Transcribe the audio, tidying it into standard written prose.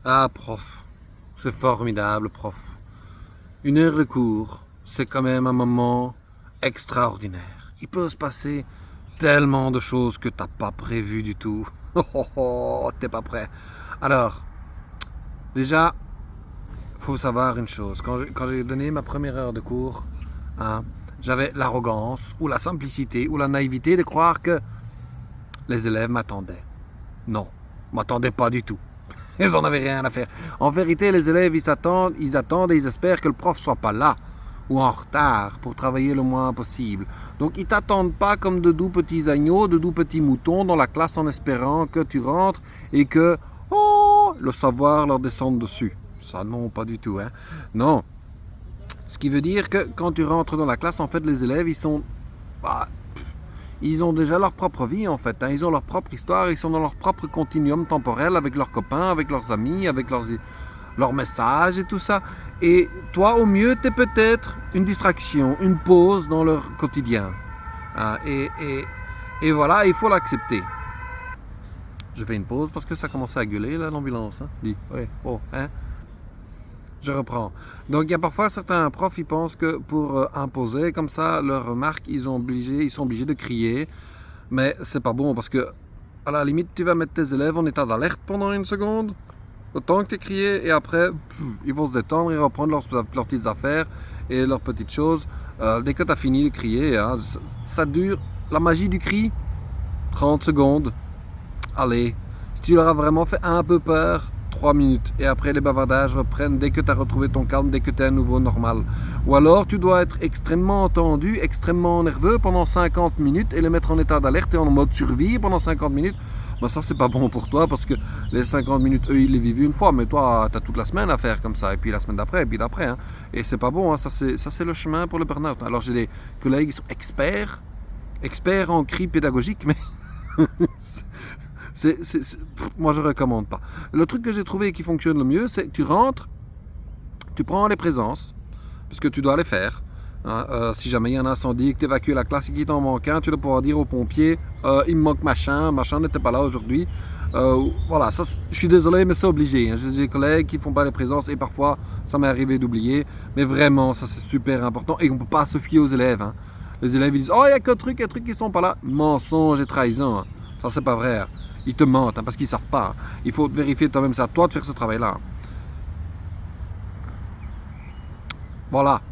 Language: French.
Ah, prof, c'est formidable, prof. Une heure de cours, c'est quand même un moment extraordinaire. Il peut se passer tellement de choses que t'as pas prévu du tout. Oh, t'es pas prêt. Alors, déjà, faut savoir une chose. Quand j'ai donné ma première heure de cours, hein, j'avais l'arrogance ou la simplicité ou la naïveté de croire que les élèves m'attendaient. Non, m'attendaient pas du tout. Ils en avaient rien à faire. En vérité, les élèves, ils attendent et ils espèrent que le prof soit pas là ou en retard pour travailler le moins possible. Donc, ils t'attendent pas comme de doux petits agneaux, de doux petits moutons dans la classe en espérant que tu rentres et que, oh, le savoir leur descende dessus. Ça, non, pas du tout, hein. Non. Ce qui veut dire que quand tu rentres dans la classe, en fait, les élèves, bah, ils ont déjà leur propre vie en fait, hein. Ils ont leur propre histoire, ils sont dans leur propre continuum temporel avec leurs copains, avec leurs amis, avec leurs messages et tout ça. Et toi, au mieux, tu es peut-être une distraction, une pause dans leur quotidien. Hein. Et voilà, il faut l'accepter. Je fais une pause parce que ça commençait à gueuler là, l'ambulance. Hein. Dis, ouais, oh, hein. Je reprends. Donc il y a parfois certains profs, ils pensent que pour imposer comme ça leurs remarques, ils sont obligés de crier. Mais c'est pas bon parce que, à la limite, tu vas mettre tes élèves en état d'alerte pendant une seconde, le temps que tu es crié, et après, ils vont se détendre et reprendre leurs petites affaires et leurs petites choses. Dès que tu as fini de crier, hein, ça dure, la magie du cri, 30 secondes. Allez, si tu leur as vraiment fait un peu peur, 3 minutes. Et après, les bavardages reprennent dès que tu as retrouvé ton calme, dès que tu es à nouveau normal. Ou alors, tu dois être extrêmement tendu, extrêmement nerveux pendant 50 minutes et les mettre en état d'alerte et en mode survie pendant 50 minutes. Ben ça, c'est pas bon pour toi parce que les 50 minutes, eux, ils les vivent une fois. Mais toi, tu as toute la semaine à faire comme ça. Et puis la semaine d'après, et puis d'après. Hein. Et c'est pas bon. Hein. Ça, c'est le chemin pour le burn-out. Alors, j'ai des collègues qui sont experts en cri pédagogique, mais moi, je recommande pas. Le truc que j'ai trouvé qui fonctionne le mieux, c'est que tu rentres, tu prends les présences, puisque tu dois les faire. Hein, si jamais il y a un incendie, que tu évacues la classe et qu'il t'en manque un, tu dois pouvoir dire aux pompiers il me manque machin n'était pas là aujourd'hui. Voilà, ça, je suis désolé, mais c'est obligé. Hein. J'ai des collègues qui font pas les présences et parfois ça m'est arrivé d'oublier. Mais vraiment, ça c'est super important et on peut pas se fier aux élèves. Hein. Les élèves ils disent oh, il y a que trucs qui sont pas là. Mensonge et trahison. Hein. Ça c'est pas vrai. Hein. Ils te mentent hein, parce qu'ils savent pas. Hein. Il faut vérifier toi-même, c'est à toi de faire ce travail-là. Hein. Voilà.